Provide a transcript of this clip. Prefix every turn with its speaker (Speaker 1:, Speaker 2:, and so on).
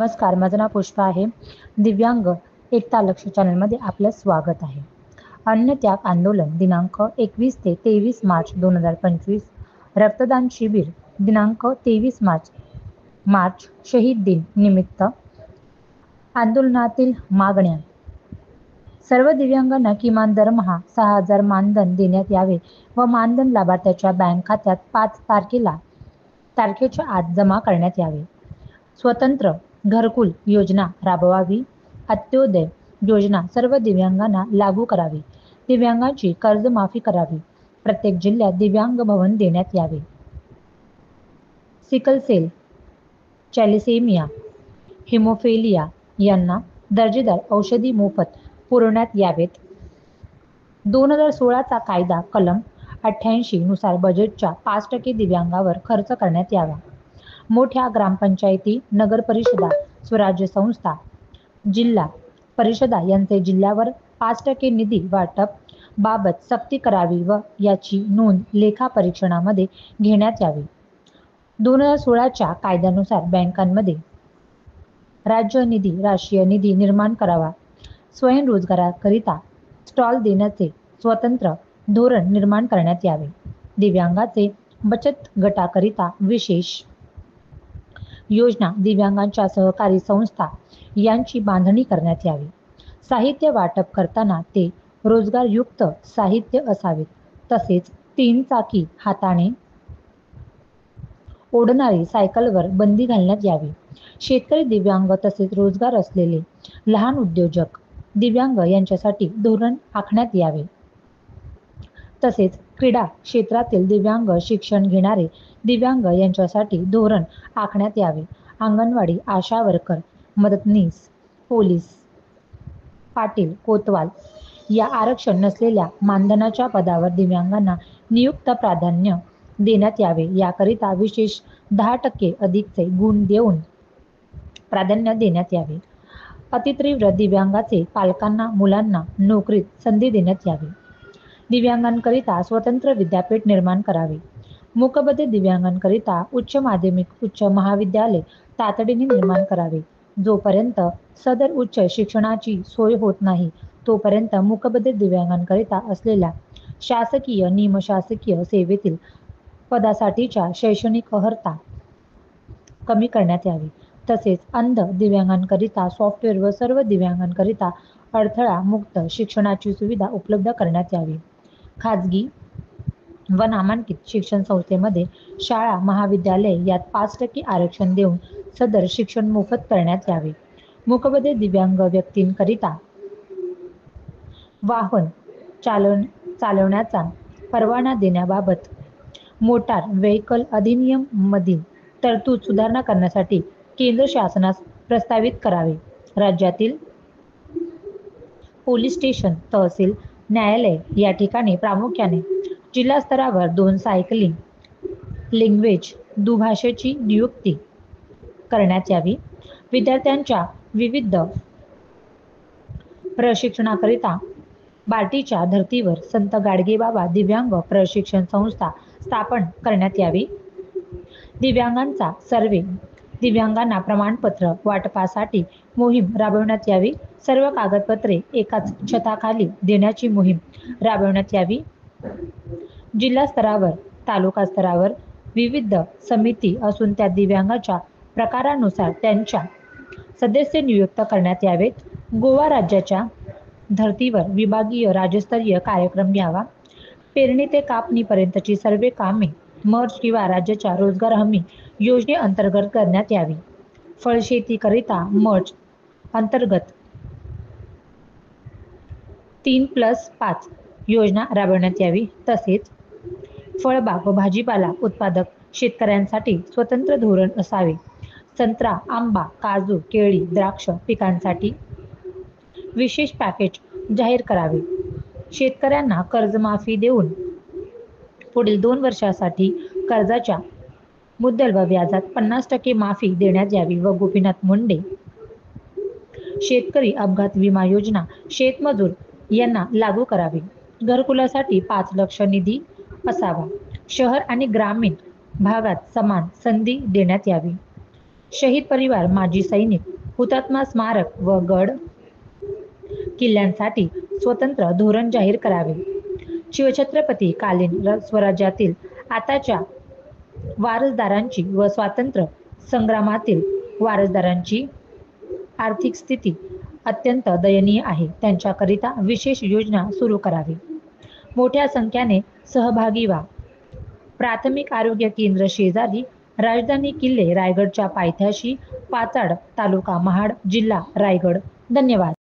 Speaker 1: नमस्कार, माझं नाव पुष्पा आहे. दिव्यांग एकता लक्ष चॅनलमध्ये आपलं स्वागत आहे. अन्नत्याग आंदोलन दिनांक 21 ते 23 मार्च 2025, रक्तदान शिबिर दिनांक 23 मार्च शहीद दिन निमित्त. आंदोलनातील मागण्या: सर्व दिव्यांगांना किमान दरमहा 6,000 मानधन देण्यात यावे व मानधन लाभार्थ्याच्या बँक खात्यात 5 तारखेच्या आत जमा करण्यात यावे. स्वतंत्र घरकुल योजना राबवावी. अंत्योदय योजना सर्व दिव्यांगांना लागू करावी. दिव्यांगांची कर्जमाफी करावी. प्रत्येक जिल्ह्यात दिव्यांग भवन देण्यात यावे. सिकल सेल, थॅलेसेमिया, हिमोफिलिया यांना दर्जेदार औषधी मोफत पुरवण्यात यावेत. 2016 चा कायदा कलम 88 नुसार बजेटच्या 5% दिव्यांगावर खर्च करण्यात यावा. मोठ्या ग्रामपंचायती, नगरपरिषदा, स्वराज्य संस्था, जिल्हा परिषदा यांचे जिल्ह्यावर 5% निधी वाटप बाबत सक्ती करावी व याची नोंद लेखा परीक्षणामध्ये घेण्यात यावी. 2016 च्या कायद्यानुसार बँकांमध्ये राज्य निधी, राष्ट्रीय निधी निर्माण करावा. स्वयंरोजगाराकरिता स्टॉल देण्याचे स्वतंत्र धोरण निर्माण करण्यात यावे. दिव्यांगाचे बचत गटाकरिता विशेष योजना, दिव्यांगांच्या सहकारी संस्था यांची बांधणी करण्यात यावी. साहित्य वाटप करताना ते रोजगारयुक्त साहित्य असावेत. तसेच 3 चाकी हाताने ओढणारी सायकलवर बंदी घालण्यात यावी. शेतकरी, दिव्यांग तसेच रोजगार असलेले लहान उद्योजक दिव्यांग यांच्यासाठी धोरण आखण्यात यावे. तसेच क्रीडा क्षेत्रातील दिव्यांग, शिक्षण घेणारे दिव्यांग यांच्यासाठी धोरण आखण्यात यावे. अंगणवाडी, आशा वर्कर, मदतनीस, पोलीस, पाटील, कोतवाल या आरक्षण नसलेल्या मानधनाच्या पदावर दिव्यांगांना नियुक्त प्राधान्य देण्यात यावे. याकरिता विशेष 10% अधिकचे गुण देऊन प्राधान्य देण्यात यावे. अतितीव्र दिव्यांगाचे पालकांना मुलांना नोकरीत संधी देण्यात यावी. दिव्यांगांकरिता स्वतंत्र विद्यापीठ निर्माण करावे. मूकबधिर दिव्यांगांकरिता उच्च माध्यमिक, उच्च महाविद्यालय तातडीने निर्माण करावे. जोपर्यंत सदर उच्च शिक्षणाची सोय होत नाही तोपर्यंत मूकबधिर दिव्यांगांकरिता असलेल्या शासकीय, निमशासकीय सेवेतील पदासाठीच्या शैक्षणिक अर्हता कमी करण्यात यावी. तसेच अंध दिव्यांगांकरिता सॉफ्टवेअर व सर्व दिव्यांगांकरिता अडथळा मुक्त शिक्षणाची सुविधा उपलब्ध करण्यात यावी. खाजगी व नामांकित शिक्षण संस्थेमध्ये शाळा, महाविद्यालये यात 5% आरक्षण देऊन सदर शिक्षण मोफत करण्यात यावे. मूकबधिर दिव्यांग व्यक्तींकरिता वाहन चालवण्याचा परवाना देण्याबाबत मोटार व्हेइकल अधिनियम मधील तरतूद सुधारणा करण्यासाठी केंद्र शासनास प्रस्तावित करावे. राज्यातील पोलीस स्टेशन, तहसील, न्यायालय या ठिकाणी प्रामुख्याने जिल्हा स्तरावर 2 सायकलिंग लँग्वेज दुभाषेची नियुक्ती करण्यात यावी. विद्यार्थ्यांच्या विविध प्रशिक्षणाकरिता बार्टीच्या धर्तीवर संत गाडगेबाबा दिव्यांग प्रशिक्षण संस्था स्थापन करण्यात यावी. दिव्यांगांचा सर्वे, दिव्यांगांना प्रमाणपत्र वाटपासाठी मोहीम राबवण्यात यावी. सर्व कागदपत्रे एकाच छताखाली देण्याची मोहीम राबवण्यात यावी. जिल्हा स्तरावर, तालुका स्तरावर विविध समिती असून त्या दिव्यांगाच्या प्रकारानुसार त्यांच्या सदस्य नियुक्त करण्यात यावेत. गोवा राज्याच्या धर्तीवर विभागीय राज्यस्तरीय कार्यक्रम घ्यावा. पेरणी ते कापणीपर्यंतची सर्व कामे मर्ज किंवा राज्याच्या रोजगार हमी योजनेअंतर्गत करण्यात यावी. फळशेतीकरिता मर्ज अंतर्गत 3+5 योजना राबवण्यात यावी. तसेच फळबाग व भाजीपाला उत्पादक शेतकऱ्यांसाठी स्वतंत्र धोरण असावे. संत्रा, आंबा, काजू, केळी, द्राक्ष पिकांसाठी विशेष पॅकेज जाहीर करावे. शेतकऱ्यांना कर्जमाफी देऊन पुढील 2 वर्षासाठी कर्जाच्या मुद्दल व व्याजात 50% माफी देण्यात यावी. व गोपीनाथ मुंडे शेतकरी अपघात विमा योजना शेतमजूर यांना लागू करावी. घरकुलासाठी 5 लाख निधी असावा. शहर आणि ग्रामीण भागात समान संधी देण्यात यावी. शहीद परिवार, माजी सैनिक, हुतात्मा स्मारक व गड किल्ल्यांसाठी स्वतंत्र धोरण जाहीर करावे. शिवछत्रपती कालीन स्वराज्यातील आताच्या वारसदारांची व स्वातंत्र्य संग्रामातील वारसदारांची आर्थिक स्थिती अत्यंत दयनीय आहे. त्यांच्याकरिता विशेष योजना सुरू करावी. मोठ्या संख्येने सहभागी व्हा. प्राथमिक आरोग्य केंद्र शेजारी, राजधानी किल्ले रायगडच्या पायथ्याशी, पाचाड, तालुका महाड, जिल्हा रायगड. धन्यवाद.